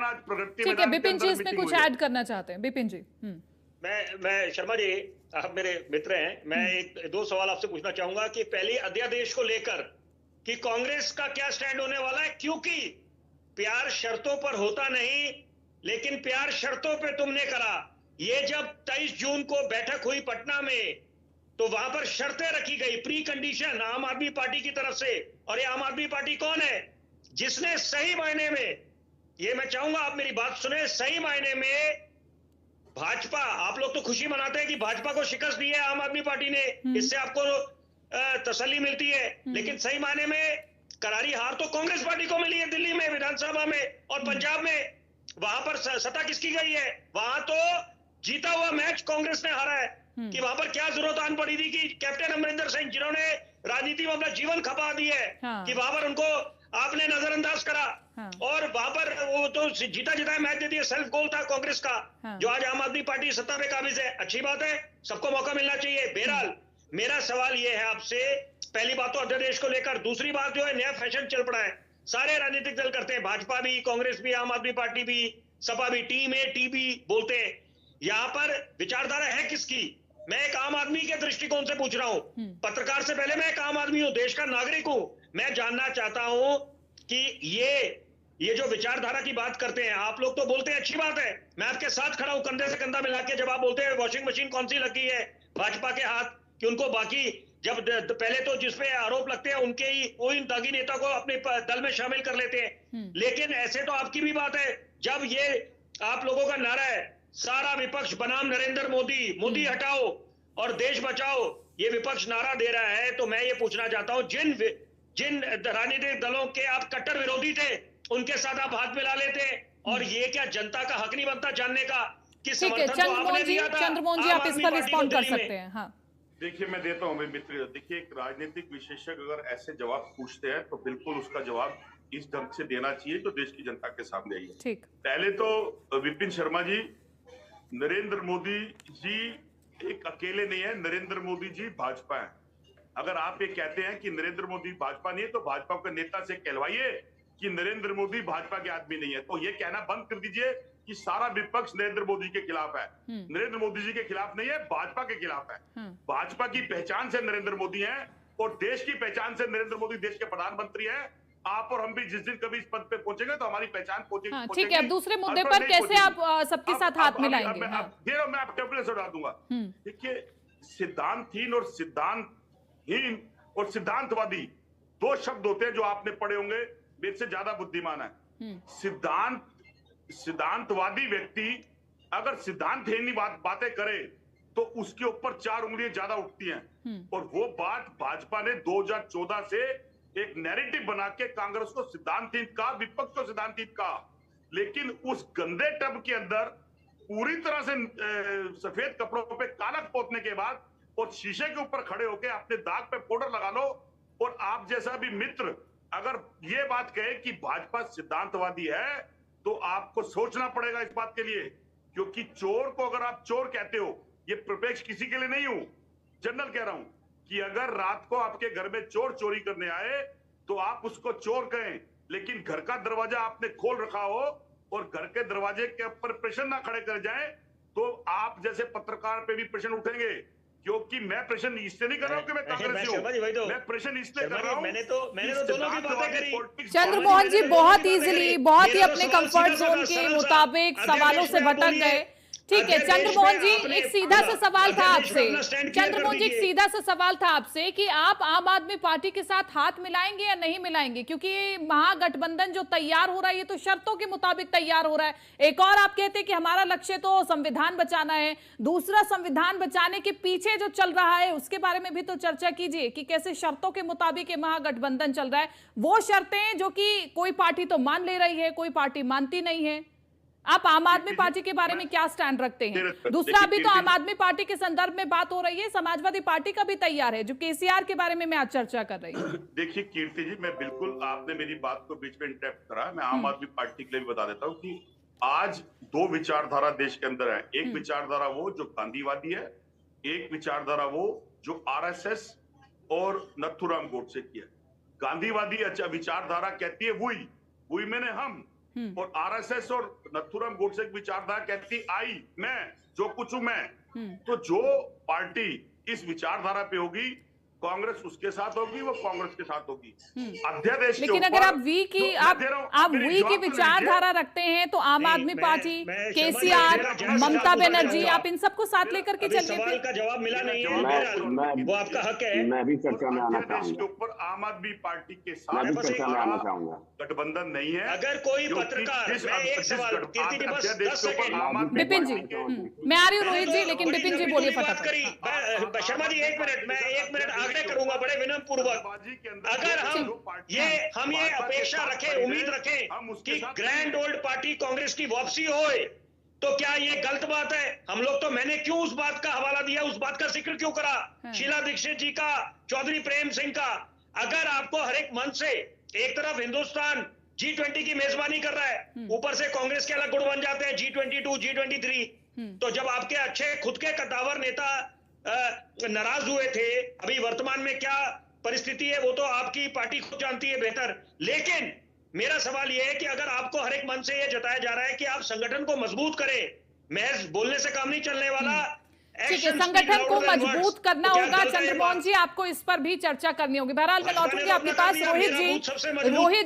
आज प्रगति ठीक है, बिपिन जी इसमें कुछ ऐड करना चाहते हैं, बिपिन जी। मैं शर्मा जी, आप मेरे मित्र हैं, मैं एक दो सवाल आपसे पूछना चाहूंगा कि पहले अध्यादेश को लेकर कि कांग्रेस का क्या स्टैंड होने वाला है, क्योंकि प्यार शर्तों पर होता नहीं, लेकिन प्यार शर्तों पे तुमने करा। ये जब 23 जून को बैठक हुई पटना में, तो वहां पर शर्तें रखी गई, प्री कंडीशन आम आदमी पार्टी की तरफ से। और ये आम आदमी पार्टी कौन है? जिसने सही मायने में, ये मैं चाहूंगा आप मेरी बात सुने, सही मायने में भाजपा, आप लोग तो खुशी मनाते हैं कि भाजपा को शिकस्त दी है आम आदमी पार्टी ने, इससे आपको तसल्ली मिलती है, लेकिन सही मायने में करारी हार तो कांग्रेस पार्टी को मिली है दिल्ली में विधानसभा में और पंजाब में। वहां पर सत्ता किसकी गई है? वहां तो जीता हुआ मैच कांग्रेस ने हारा है। कि वहां पर क्या जरूरत आन पड़ी थी कि कैप्टन अमरिंदर सिंह, जिन्होंने राजनीति में अपना जीवन खपा दी है, कि वहां पर उनको आपने नजरअंदाज करा। और वहां पर वो तो जीता जिताया मैच दे दिया, सेल्फ गोल था कांग्रेस का। जो आज आम आदमी पार्टी सत्ता पे काबिज है, अच्छी बात है, सबको मौका मिलना चाहिए। बहरहाल मेरा सवाल ये है आपसे, पहली बात तो अध्यादेश को लेकर, दूसरी बात जो है नया फैशन चल पड़ा है, सारे राजनीतिक दल करते हैं, भाजपा भी, कांग्रेस भी, आम आदमी पार्टी भी, सपा भी, टीम ए टी बी बोलते हैं। यहाँ पर विचारधारा है किसकी? मैं एक आम आदमी के दृष्टिकोण से पूछ रहा हूं, पत्रकार से पहले मैं एक आम आदमी हूं, देश का नागरिक हूं। मैं जानना चाहता हूं कि ये जो विचारधारा की बात करते हैं आप लोग, तो बोलते हैं अच्छी बात है, मैं आपके साथ खड़ा हूं कंधे से कंधा मिला के। जब आप बोलते हैं वॉशिंग मशीन कौन सी लगी है भाजपा के हाथ, कि उनको बाकी जब पहले तो जिसपे आरोप लगते हैं उनके ही वही दागी नेता को अपने दल में शामिल कर लेते हैं। लेकिन ऐसे तो आपकी भी बात है, जब ये आप लोगों का नारा है सारा विपक्ष बनाम नरेंद्र मोदी, मोदी हटाओ और देश बचाओ, ये विपक्ष नारा दे रहा है, तो मैं ये पूछना चाहता हूं, जिन राजनीतिक दलों के आप कट्टर विरोधी थे उनके साथ आप हाथ मिला लेते, और ये क्या जनता का हक नहीं बनता जानने का कि समर्थन तो आपने दिया था? चंद्रमोहन जी, आप इस पर रिस्पॉन्ड कर सकते हैं। हाँ, देखिए मैं देता हूं मेरे मित्र, देखिए एक राजनीतिक विशेषज्ञ अगर ऐसे जवाब पूछते हैं तो बिल्कुल उसका जवाब इस ढंग से देना चाहिए जो देश की जनता के सामने आई है। ठीक, पहले तो विपिन शर्मा जी, नरेंद्र मोदी जी एक अकेले नहीं है, नरेंद्र मोदी जी भाजपा है। अगर आप ये कहते हैं कि नरेंद्र मोदी भाजपा नहीं है, तो भाजपा के नेता से कहलवाइए कि नरेंद्र मोदी भाजपा के आदमी नहीं है। तो ये कहना बंद कर दीजिए कि सारा विपक्ष नरेंद्र मोदी के खिलाफ है। नरेंद्र मोदी जी के खिलाफ नहीं है, भाजपा के खिलाफ है। भाजपा की पहचान से नरेंद्र मोदी है और देश की पहचान से नरेंद्र मोदी देश के प्रधानमंत्री है। आप और हम भी जिस दिन कभी इस पद पे पहुंचेंगे तो हमारी पहचान पहुंचेगी। ठीक है, अब दूसरे मुद्दे पर कैसे आप सबके साथ हाथ मिलाएंगे? मैं आप टेबलेट उड़ा दूंगा। देखिए, सिद्धांतहीन और सिद्धांतहीन और सिद्धांतवादी दो शब्द होते हैं जो आपने पढ़े होंगे, मेरे से ज्यादा बुद्धिमान है। सिद्धांतवादी व्यक्ति अगर सिद्धांतहीन बातें करे तो उसके ऊपर 4 उंगलियां ज्यादा उठती हैं। और वो बात भाजपा ने 2014 से एक नैरेटिव बना के कांग्रेस को सिद्धांतहीन कहा, विपक्ष को सिद्धांतहीन कहा। लेकिन उस गंदे टब के अंदर पूरी तरह से सफेद कपड़ों पे काला पोतने के बाद और शीशे के ऊपर खड़े होकर अपने दाग पे पाउडर लगा लो, और आप जैसा भी मित्र अगर ये बात कहे कि भाजपा सिद्धांतवादी है, तो आपको सोचना पड़ेगा इस बात के लिए। क्योंकि चोर को अगर आप चोर कहते हो, ये प्रपेक्ष किसी के लिए नहीं हूं, जनरल कह रहा हूं, कि अगर रात को आपके घर में चोर चोरी करने आए तो आप उसको चोर कहें, लेकिन घर का दरवाजा आपने खोल रखा हो और घर के दरवाजे के ऊपर प्रश्न ना खड़े कर जाए, तो आप जैसे पत्रकार पे भी प्रश्न उठेंगे। क्योंकि मैं प्रश्न इससे नहीं कर रहा हूं कि मैं कांग्रेसी हूं, मैं प्रश्न इसलिए कर रहा हूं, मैंने तो दोनों की बातें करी। चंद्रमोहन जी बहुत इजीली, बहुत ही अपने कंफर्ट जोन के मुताबिक सवालों से भटक गए। ठीक है चंद्रमोहन जी, एक सीधा सा सवाल था आपसे, चंद्रमोहन जी एक सीधा सा सवाल था आपसे कि आप आम आदमी पार्टी के साथ हाथ मिलाएंगे या नहीं मिलाएंगे, क्योंकि महागठबंधन जो तैयार हो रहा है ये तो शर्तों के मुताबिक तैयार हो रहा है। एक और आप कहते हैं कि हमारा लक्ष्य तो संविधान बचाना है, दूसरा संविधान बचाने के पीछे जो चल रहा है उसके बारे में भी तो चर्चा कीजिए कि कैसे शर्तों के मुताबिक ये महागठबंधन चल रहा है। वो शर्तें जो कि कोई पार्टी तो मान ले रही है, कोई पार्टी मानती नहीं है। आप आम आदमी पार्टी के बारे में क्या स्टैंड रखते हैं? दूसरा, अभी तो आम आदमी पार्टी के संदर्भ में बात हो रही है, समाजवादी पार्टी का भी तैयार है, जो केसीआर के बारे में मैं आज चर्चा कर रही हूँ। देखिए कीर्ति जी, मैं बिल्कुल, आपने मेरी बात को बीच में इंटरप्ट करा, मैं आम आदमी पार्टी के लिए भी बता देता हूँ कि आज 2 विचारधारा देश के अंदर है। एक विचारधारा वो जो गांधीवादी है, एक विचारधारा वो जो आरएसएस और नथुराम गोडसे की है। गांधीवादी अच्छा विचारधारा कहती है वही मैंने हम, और आरएसएस और नथुराम गोडसे की विचारधारा कहती आई मैं जो कुछ हूं मैं। तो जो पार्टी इस विचारधारा पे होगी कांग्रेस उसके साथ होगी, वो कांग्रेस के साथ होगी। अध्यादेश लेकिन अगर आप वी की आप वी की विचारधारा रखते हैं तो आम आदमी पार्टी, केसीआर, ममता बनर्जी, आप इन सबको साथ लेकर के चलिए। सवाल का जवाब मिला नहीं है, वो आपका हक है। मैं भी चर्चा में आना अध्यादेश के चाहूंगा। ऊपर आम आदमी पार्टी के मैं साथ भी चर्चा में आना चाहूंगा। गठबंधन नहीं है। अगर कोई पत्रकार, मैं एक सवाल, कीर्ति जी बस 10 सेकंड। विपिन जी, मैं आ रही हूँ रोहित जी, लेकिन विपिन जी बोलिए बात फटाफट। करी शर्मा जी, 1 मिनट, मैं 1 मिनट आग्रह करूंगा बड़े विनम्र पूर्वक। अगर हम ये अपेक्षा रखें, उम्मीद रखें कि ग्रैंड ओल्ड पार्टी कांग्रेस की वापसी होए, तो क्या ये गलत बात है? हम लोग तो, मैंने क्यों उस बात का हवाला दिया, उस बात का जिक्र क्यों करा, शीला दीक्षित जी का, चौधरी प्रेम सिंह का। अगर आपको हर एक मंच से एक तरफ हिंदुस्तान G20 की मेजबानी कर रहा है, ऊपर से कांग्रेस के अलग गुट बन जाते हैं G22, G23, तो जब आपके अच्छे खुद के कद्दावर नेता नाराज हुए थे, अभी वर्तमान में क्या परिस्थिति है वो तो आपकी पार्टी खुद जानती है बेहतर। लेकिन मेरा सवाल यह है कि अगर आपको हर एक मन से यह जताया जा रहा है कि आप संगठन को मजबूत करें, महज बोलने से काम नहीं चलने वाला, ठीक है, संगठन को मजबूत करना होगा। चंद्रमोहन जी, आपको इस पर भी चर्चा करनी होगी। बहरहाल मैं लौटूंगी आपके पास। रोहित जी, रोहित